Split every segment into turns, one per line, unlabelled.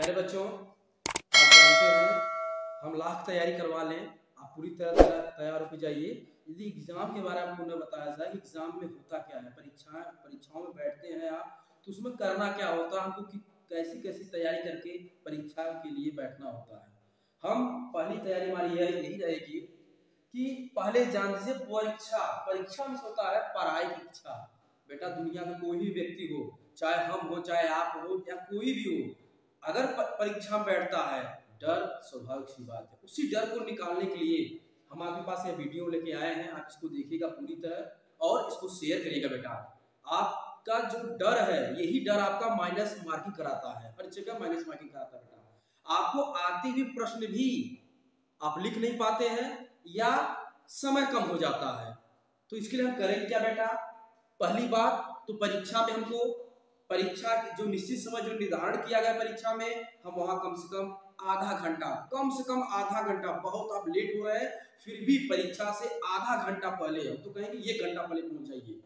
प्यारे बच्चों, आप जानते हैं हम लाख तैयारी करवा लें, आप पूरी तरह तैयार होकर जाइए। यदि एग्जाम के बारे में आपको न बताया जाए कि एग्जाम में होता क्या है, परीक्षाओं में बैठते हैं आप, तो उसमें करना क्या होता है, हमको कैसी कैसी तैयारी करके परीक्षा के लिए बैठना होता है। हम पहली तैयारी हमारी यही रहेगी कि पहले जान लीजिए परीक्षा परीक्षा में होता है पढ़ाई की इच्छा। बेटा, दुनिया में कोई भी व्यक्ति हो, चाहे हम हो चाहे आप हो या कोई भी हो, अगर परीक्षा में बैठता है, डर स्वाभाविक सी बात है। उसी डर को निकालने के लिए हम आपके पास ये वीडियो लेके आए हैं। आप इसको देखिएगा पूरी तरह और इसको शेयर करिएगा। बेटा, आपका जो डर है, यही डर आपका माइनस मार्किंग कराता है, हर जगह माइनस मार्किंग कराता है। बेटा, आपको आते हुए प्रश्न भी आप लिख नहीं पाते हैं या समय कम हो जाता है। तो इसके लिए हम करेंगे क्या बेटा? पहली बात तो परीक्षा में हमको परीक्षा जो निश्चित समय जो निर्धारण किया गया परीक्षा में, हम वहां कम से कम आधा घंटा, कम से कम आधा घंटा, बहुत आप लेट हो रहे हैं फिर भी परीक्षा से आधा घंटा पहले, हम तो कहेंगे 1 घंटा पहले पहुंच जाइए।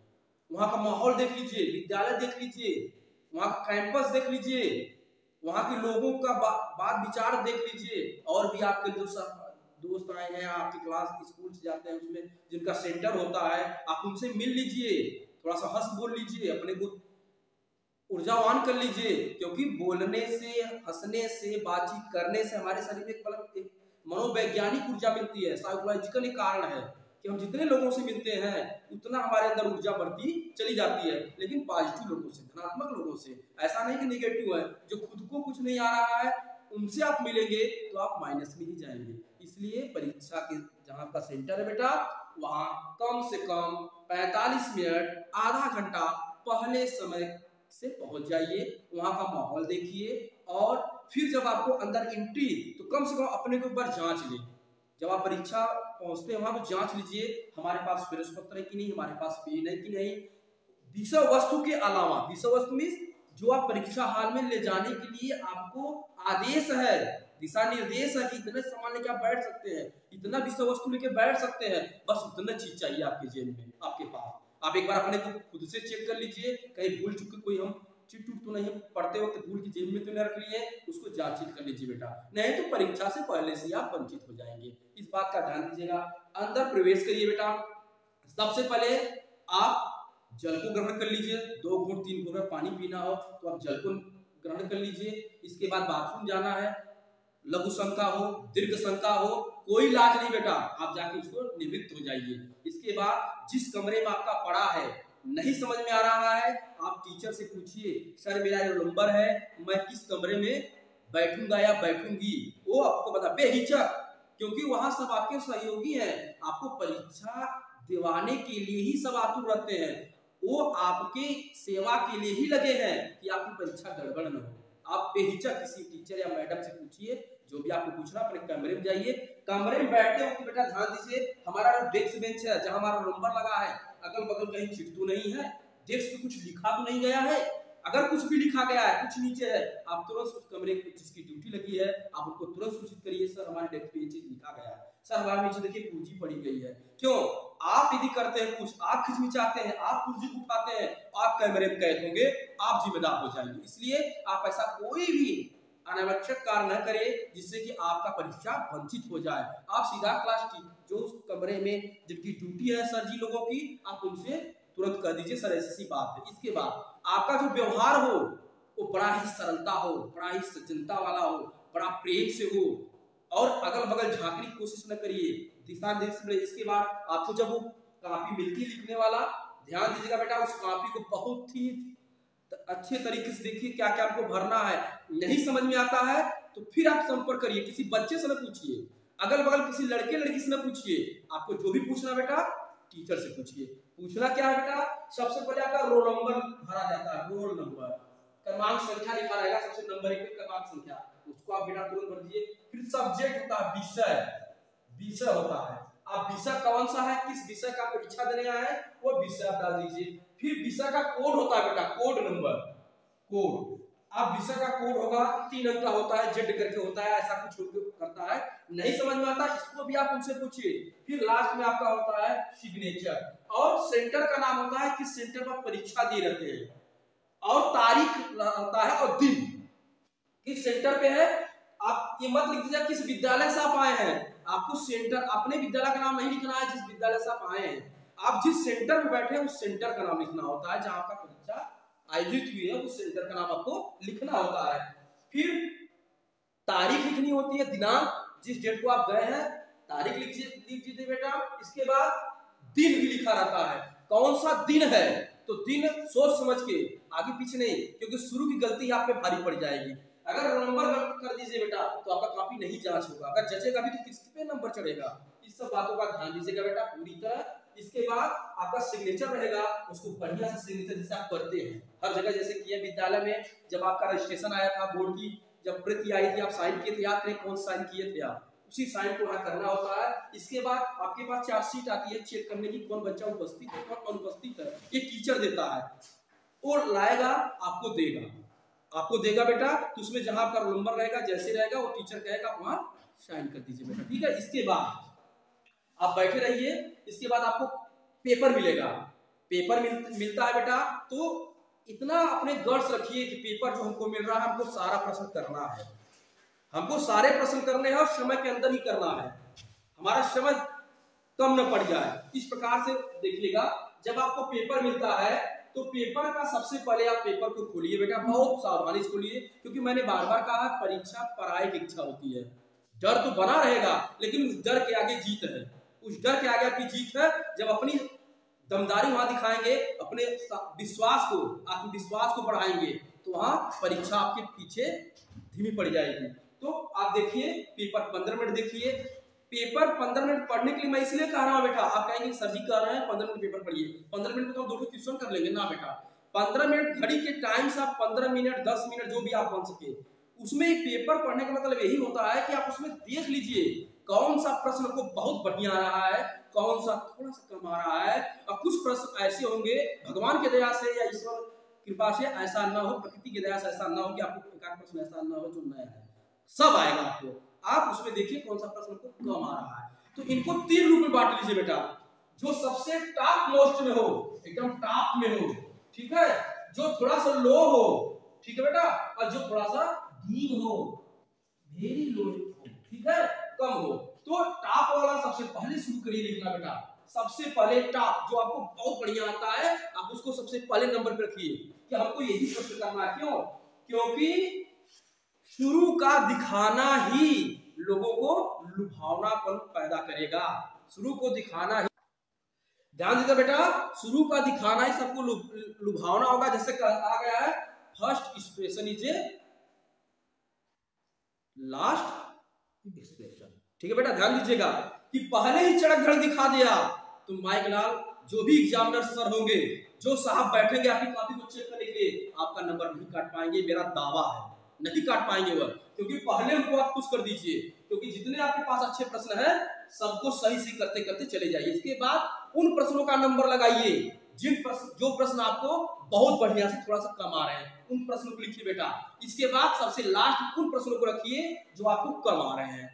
वहां का माहौल देख लीजिए, विद्यालय देख लीजिए, वहां का कैंपस देख लीजिए, वहां के लोगों का बात विचार देख लीजिए, और भी आपके जो दोस्त आए हैं आपके क्लास स्कूल से जाते हैं उसमें जिनका सेंटर होता है, आप उनसे मिल लीजिए, थोड़ा सा हंस बोल लीजिए, अपने को ऊर्जावान कर लीजिए। क्योंकि बोलने से, हंसने से, बातचीत करने से हमारे शरीर में एक मनोवैज्ञानिक ऊर्जा मिलती है। साइकोलॉजिकल कारण है कि हम जितने लोगों से मिलते हैं उतना हमारे अंदर ऊर्जा बढ़ती चली जाती है। लेकिन पॉजिटिव लोगों से, धनात्मक लोगों से, ऐसा नहीं कि नेगेटिव है। जो खुद को कुछ नहीं आ रहा है उनसे आप मिलेंगे तो आप माइनस में ही जाएंगे। इसलिए परीक्षा के जहां का सेंटर है बेटा, वहां कम से कम 45 मिनट, आधा घंटा पहले समय से पहुंच जाइए। वहां का माहौल देखिए और फिर जब आपको अंदर एंट्री, तो कम से कम अपने के ऊपर जांच लें। जब आप परीक्षा पहुंचते हैं वहां तो जांच लीजिए, हमारे पास प्रश्न पत्र है कि नहीं, हमारे पास पेन है कि नहीं। विषय वस्तु के अलावा, विषय वस्तु में जो आप परीक्षा हाल में ले जाने के लिए आपको आदेश है, दिशा निर्देश है कि इतने सामान लेके आप बैठ सकते हैं, इतना विषय वस्तु लेके बैठ सकते हैं, बस उतना चीज चाहिए आपके जेब में, आपके पास। आप एक बार अपने को खुद से चेक कर लीजिए, कहीं भूल चुके कोई हम चिट तो नहीं, पढ़ते वक्त भूल की जेब में तो नहीं रख लिए, उसको जांच कर लीजिए बेटा, नहीं तो परीक्षा से पहले से आप वंचित हो जाएंगे। इस बात का ध्यान दीजिएगा। अंदर प्रवेश करिए बेटा। सबसे पहले आप जल को ग्रहण कर लीजिए, 2 घूंट 3 घूंट पानी पीना हो तो आप जल को ग्रहण कर लीजिए। इसके बाद बाथरूम जाना है, लघु शंका हो, दीर्घ शंका हो, कोई इलाज नहीं बेटा, आप जाके उसको निवृत्त हो जाइए। इसके बाद जिस कमरे में आपका पड़ा है, नहीं समझ में आ रहा है, आप टीचर से पूछिए, सर मेरा जो नंबर है, मैं किस कमरे में बैठूंगा या बैठूंगी, वो आपको बता, बेहिचक, क्योंकि वहां सब आपके सहयोगी हैं, आपको परीक्षा दिवाने के लिए ही सब आतुर रहते हैं, वो आपके सेवा के लिए ही लगे हैं कि आपकी परीक्षा गड़बड़ न हो। आप बेहिचक किसी टीचर या मैडम से पूछिए, जो भी आपको पूछना, अपने कमरे में जाइए। कमरे में बैठते वक्त बेटा ध्यान दीजिए, हमारा डेस्क बेंच है जहां हमारा नंबर लगा है, अगल बगल कहीं चिट तो नहीं है, डेस्क पे कुछ लिखा तो नहीं गया है। अगर कुछ भी लिखा गया है, कुछ नीचे है, आप तुरंत उस कमरे में जिसकी ड्यूटी लगी है, आप उनको तुरंत सूचित करिए, सर हमारे डेस्क पे ये चीज लिखा गया है, सर हमारे नीचे देखिए पूंजी पड़ी गई है। क्यों? आप यदि करते हैं कुछ, आप खिचमिचाते हैं, आप पूंजी उठाते हैं, आप कैमरे में कैद होंगे, आप जिम्मेदार हो जाएंगे। इसलिए आप ऐसा कोई भी अनावश्यक कार्य न करें जिससे कि आपका परीक्षा वंचित हो जाए। आप सीधा क्लास जो कमरे में जिनकी ड्यूटी है सर जी लोगों की, आप उनसे तुरंत कह दीजिए, सर ऐसी बात है। इसके बाद आपका जो व्यवहार हो वो बड़ा ही सरलता हो, बड़ा ही सज्जनता वाला हो, बड़ा प्रेम से हो, और अगल बगल झांकने की कोशिश न करिए, दिशा निर्देश। इसके बाद आपको जब वो कॉपी मिलती है लिखने वाला, ध्यान दीजिएगा बेटा, उस कॉपी को बहुत ही अच्छे तरीके से देखिए क्या क्या आपको भरना है। नहीं समझ में आता है तो फिर आप संपर्क करिए, किसी बच्चे से न पूछिए, अगल बगल किसी लड़के लड़की से न पूछिए, आपको जो भी पूछना बेटा टीचर से पूछिए। पूछना क्या है बेटा? सबसे पहले आपका रोल नंबर भरा जाता है, रोल नंबर, क्रमांक संख्या लिखा रहेगा, सबसे नंबर 1 पे क्रमांक संख्या, उसको आप बेटा तुरंत भर दीजिए। फिर सब्जेक्ट होता है, विषय, विषय होता है, आप विषय कौन सा है, किस विषय का परीक्षा देने आए हैं, वो विषय आप डाल दीजिए। फिर विषय का कोड होता है बेटा, कोड नंबर, कोड, आप विषय का कोड होगा, 3 अंक का होता है, जेड करके होता है, ऐसा कुछ करता है, नहीं समझ में आता इसको भी आप उनसे पूछिए। फिर लास्ट में आपका होता है सिग्नेचर, और सेंटर का नाम होता है, किस सेंटर पर परीक्षा दे रहते हैं, और तारीख होता है और दिन, किस सेंटर पे है। आप ये मत लिख दीजिए किस विद्यालय से आप आए हैं, आपको सेंटर, अपने विद्यालय का नाम नहीं लिखना है जिस विद्यालय से आप आए हैं, आप जिस सेंटर में बैठे हैं उस सेंटर का नाम लिखना होता है, जहां आपका परीक्षा आयोजित हुई है उस सेंटर का नाम आपको लिखना होता है। फिर तारीख लिखनी होती है, दिनांक, जिस डेट को आप गए हैं तारीख लिख दीजिए बेटा। इसके बाद दिन भी लिखा रहता है, कौन सा दिन है, तो दिन सोच समझ के, आगे पीछे नहीं, क्योंकि शुरू की गलती आप पे भारी पड़ जाएगी। अगर नंबर गलत कर दीजिए बेटा तो आपका कॉपी नहीं जांच होगा, अगर जचेगा भी तो किस पे नंबर चढ़ेगा। इस सब बातों का ध्यान दीजिएगा बेटा पूरी तरह। इसके बाद आपका सिग्नेचर रहेगा, उसको बढ़िया से सिग्नेचर जैसे आप करते हैं हर जगह जैसे किए विद्यालय में, जब आपका रजिस्ट्रेशन आया था बोर्ड की, जब प्रति आई थी आप साइन किए थे, याद करें कौन साइन किए थे आप, उसी साइन को यहाँ करना होता है। इसके बाद आपके पास चार्जशीट आती है चेक करने की, कौन बच्चा उपस्थित है कौन अनुपस्थित है, ये टीचर देता है और लाएगा आपको देगा बेटा। तो उसमें जहां आपका रोल नंबर रहेगा जैसे रहेगा वो टीचर कहेगा वहां साइन कर दीजिए बेटा, ठीक है। इसके बाद आप बैठे रहिए, इसके बाद आपको पेपर मिलेगा, पेपर मिलता है बेटा। तो इतना अपने गर्ड्स रखिए कि पेपर जो हमको मिल रहा है हमको सारा प्रश्न करना है, हमको सारे प्रश्न करने हैं और समय के अंदर ही करना है, हमारा समय कम न पड़ जाए। इस प्रकार से देखिएगा, जब आपको पेपर मिलता है तो पेपर का सबसे पहले आप पेपर को खोलिए बेटा, बहुत सावधानी से खोलिए, क्योंकि मैंने बार बार कहा परीक्षा पराई की इच्छा होती है। डर तो बना रहेगा लेकिन उस डर के आगे जीत है, उस डर के आगे आपकी जीत है। जब अपनी दमदारी वहां दिखाएंगे, अपने विश्वास को, आत्मविश्वास को बढ़ाएंगे, तो वहां परीक्षा आपके पीछे धीमी पड़ जाएगी। तो आप देखिए पेपर 15 मिनट देखिए, पेपर 15 मिनट पढ़ने के लिए मैं इसलिए कह रहा हूं बेटा, आप कहेंगे सर जी कह रहे हैं 15 मिनट पेपर पढ़िए, 15 मिनट में तो हम 2 क्वेश्चन कर लेंगे ना बेटा। 15 मिनट घड़ी के टाइम से आप 15 मिनट 10 मिनट जो भी आप बन सके, उसमें पेपर पढ़ने का मतलब यही होता है कि आप उसमें देख लीजिए कौन सा प्रश्न को बहुत बढ़िया आ रहा है, कौन सा थोड़ा सा कम आ रहा है। और कुछ प्रश्न ऐसे होंगे भगवान की दया से या ईश्वर कृपा से ऐसा ना हो, प्रकृति की दया से ऐसा ना हो कि आपको एक प्रश्न ऐसा ना हो जो नया है, सब आएगा आपको। आप उसमें देखिए कौन सा प्रश्न को कम आ रहा है। तो इनको 3 रूप में बांट लीजिए बेटा, जो सबसे टॉप मोस्ट में हो, एकदम टॉप में हो, ठीक है, जो थोड़ा सा लो हो, ठीक है बेटा, और जो थोड़ा सा डीप हो, वेरी लो हो, ठीक है, कम हो। तो टॉप वाला सबसे पहले शुरू करिए लिखना बेटा, सबसे पहले टॉप जो आपको बहुत बढ़िया आता है आप उसको सबसे पहले नंबर पे रखिए कि हमको यही प्रश्न करना है। क्यों? क्योंकि शुरू का दिखाना ही लोगों को लुभावनापन पैदा करेगा, शुरू को दिखाना ही, ध्यान दीजिए बेटा, शुरू का दिखाना ही सबको लुभावना होगा। जैसे कहा गया है first expression is a last expression, ठीक है बेटा, ध्यान दीजिएगा कि पहले ही चड़क धड़क दिखा दिया तो माइक लाल जो भी एग्जामिनर सर होंगे, जो साहब बैठेंगे आपकी कॉपी को चेक करने के लिए, आपका नंबर नहीं काट पाएंगे, मेरा दावा है नहीं काट पाएंगे वह, क्योंकि पहले उनको आप खुश कर दीजिए, क्योंकि जितने आपके पास अच्छे प्रश्न हैं सबको सही से करते करते चले जाइए। इसके बाद उन प्रश्नों का नंबर लगाइए जो प्रश्न आपको बहुत बढ़िया से थोड़ा सा कम आ रहे हैं, उन प्रश्नों को लिखिए बेटा। इसके बाद सबसे लास्ट उन प्रश्नों को रखिए जो आपको कम आ रहे हैं।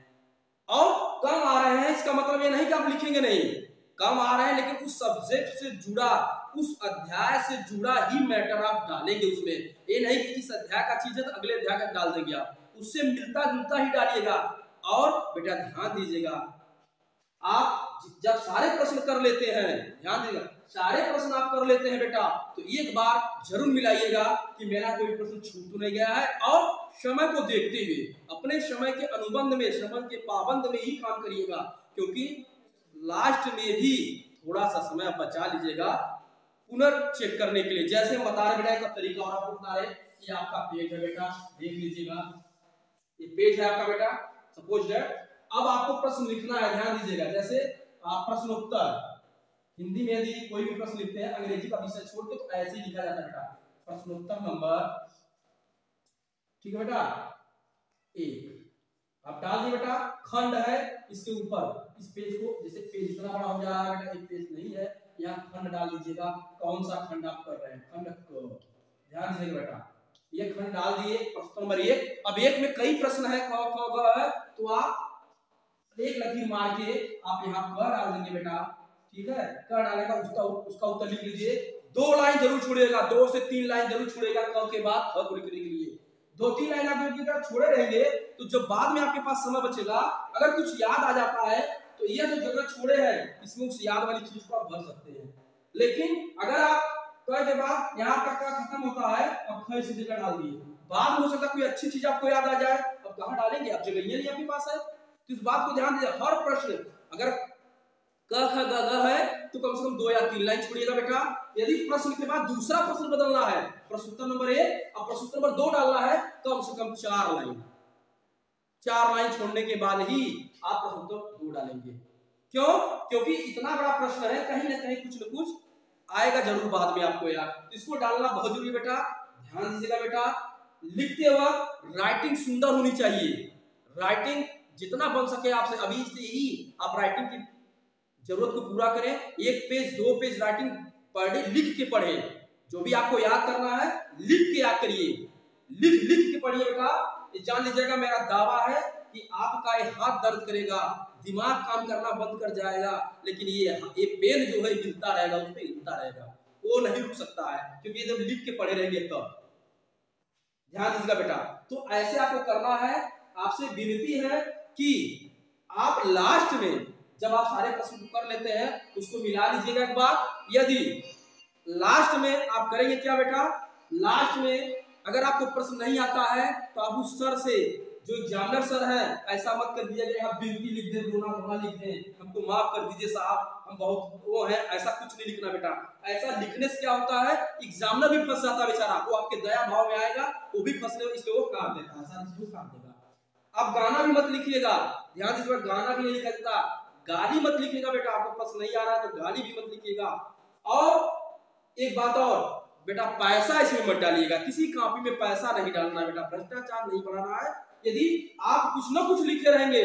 और कम आ रहे हैं इसका मतलब ये नहीं कि आप लिखेंगे नहीं, कम आ रहे हैं लेकिन उस सब्जेक्ट से जुड़ा, उस अध्याय से जुड़ा ही मैटर आप डालेंगे उसमें। ये नहीं कि इस अध्याय का चीज है तो अगले अध्याय का डाल देंगे, आप उससे मिलता जुलता ही डालिएगा। और बेटा ध्यान दीजिएगा, आप जब सारे प्रश्न कर लेते हैं, ध्यान दीजिएगा, सारे प्रश्न आप कर लेते हैं बेटा, तो एक बार जरूर मिलाइएगा कि मेरा कोई प्रश्न छूट तो नहीं गया है। और समय को देखते हुए अपने समय के अनुबंध में, समय के पाबंद में ही काम करिएगा, क्योंकि लास्ट में भी थोड़ा सा समय बचा लीजिएगा पुनर्चेक करने के लिए। जैसे हम बता रहे बेटा एक तरीका और आपको बता रहे, ये आपका पेज है बेटा, देख लीजिएगा, ये पेज है आपका बेटा, सपोज दैट अब आपको प्रश्न लिखना है, ध्यान दीजिएगा। जैसे आप प्रश्नोत्तर हिंदी में यदि कोई भी प्रश्न लिखते हैं अंग्रेजी का विषय छोड़ के, तो ऐसे ही लिखा जाता है बेटा, प्रश्नोत्तर नंबर, ठीक है बेटा, 1 आप डाल दिए बेटा, खंड है इसके ऊपर, इस पेज को, जैसे पेज इतना बड़ा हो जा रहा है बेटा, एक पेज नहीं है, यहाँ खंड डाल दीजिएगा, कौन सा खंड आप कर रहे हैं, खंड को ध्यान दीजिएगा बेटा, ये खंड डाल दिए, प्रश्न नंबर 1। अब 1 में कई प्रश्न है, क ख ग है, तो आप एक लकीर मार के आप यहाँ क डाल देंगे बेटा, ठीक है, क डालेगा, उसका उत्तर लिख लीजिए। 2 लाइन जरूर छोड़िएगा, 2 से 3 लाइन जरूर छोड़िएगा क के बाद ख को लिखने के लिए, 2-3 लाइन आप अगर छोड़े रहेंगे तो जब बाद में आपके पास समय बचेगा, अगर कुछ याद आ जाता है तो ये जो जगह छोड़े हैं इसमें उस याद वाली चीज को आप भर सकते हैं। लेकिन अगर आप क के बाद यहाँ तक का खत्म होता है, अब ख इसी जगह डाल दिए, बाद में हो सकता है कोई अच्छी चीज आपको याद आ जाए, अब कहाँ डालेंगे, अब जगह ही नहीं आपके पास है। तो इस बात को ध्यान दीजिए, हर प्रश्न अगर क ख ग घ है तो कम से कम 2 या 3 लाइन छोड़िएगा बेटा। यदि प्रश्न के बाद दूसरा प्रश्न बदलना है, प्रश्न उत्तर नंबर 1 और प्रश्न उत्तर नंबर 2 डालना है, तो कम से कम 4 लाइन, 4 लाइन छोड़ने के बाद ही आप प्रश्न उत्तर 2 डालेंगे। क्यों? क्योंकि इतना बड़ा प्रश्न है, कहीं ना कहीं कुछ न कुछ आएगा जरूर बाद में आपको यार, इसको डालना बहुत जरूरी बेटा। ध्यान दीजिएगा बेटा, लिखते वक्त राइटिंग सुंदर होनी चाहिए। राइटिंग जितना बन सके आपसे अभी से ही आप राइटिंग की जरूरत को पूरा करें। 1 page 2 page writing per day लिख के पढ़े, जो भी आपको याद करना है लिख के याद करिए, लिख के पढ़िए बेटा। ये जान लीजिएगा, मेरा दावा है कि आपका ये हाथ दर्द करेगा, दिमाग काम करना बंद कर जाएगा, लेकिन ये पेन जो है हिलता रहेगा, उस पे हिलता रहेगा, वो नहीं रुक सकता है, क्योंकि जब लिख के पढ़े रहेंगे तब। ध्यान दीजिएगा बेटा, तो ऐसे आपको करना है। आपसे विनती है कि आप लास्ट में जब आप सारे प्रश्न कर लेते हैं उसको मिला लीजिएगा एक बार। यदि लास्ट में आप करेंगे क्या बेटा, लास्ट में अगर आपको प्रश्न नहीं आता है तो आप उस सर से, जो एग्जामिनर सर है, ऐसा मत कर दीजिएगा आप बिनती लिख दें, रोना धोना लिख दें, हमको माफ कर दीजिए साहब, हम बहुत वो है, ऐसा कुछ नहीं लिखना बेटा। ऐसा लिखने से क्या होता है, एग्जामिनर भी फंस जाता है बेचारा, वो आपके दया भाव में आएगा, वो भी फंसने इसलिए वो काट देता है, सारी चीज काट देगा। अब गाना भी मत लिखिएगा, ध्यान दीजिएगा, गाना भी नहीं लिखा जाता, गाली मत लिखिएगा बेटा, आपको पसंद नहीं आ रहा है तो गाली भी मत लिखिएगा। और एक बात और बेटा, पैसा इसमें मत डालिएगा, किसी कॉपी में पैसा नहीं डालना है बेटा, भ्रष्टाचार नहीं बढ़ाना है। यदि आप कुछ न कुछ लिखते रहेंगे,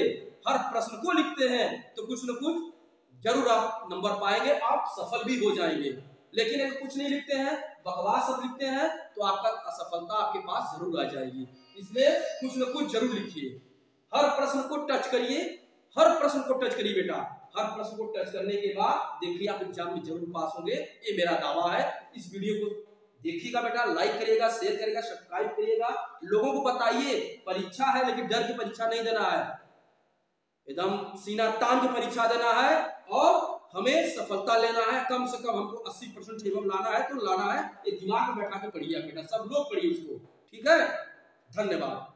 हर प्रश्न को लिखते हैं, तो कुछ न कुछ जरूर आप नंबर पाएंगे, आप सफल भी हो जाएंगे। लेकिन अगर कुछ नहीं लिखते हैं, बकवास सब लिखते हैं, तो आपका असफलता आपके पास जरूर आ जाएगी। इसलिए कुछ न कुछ जरूर लिखिए, हर प्रश्न को टच करिए, हर प्रश्न को टच करिए बेटा। हर प्रश्न को टच करने के बाद देखिए आप एग्जाम में जरूर पास होंगे, ये मेरा दावा है। इस वीडियो को देखिएगा बेटा, लाइक करिएगा, शेयर करिएगा, सब्सक्राइब करिएगा, लोगों को बताइए परीक्षा है लेकिन डर की परीक्षा नहीं देना है, एकदम सीना तान की परीक्षा देना है और हमें सफलता लेना है। कम से कम हमको 80% एवं लाना है तो लाना है, ये दिमाग में बैठा के पढ़िए बेटा, सब लोग पढ़िए इसको, ठीक है। धन्यवाद।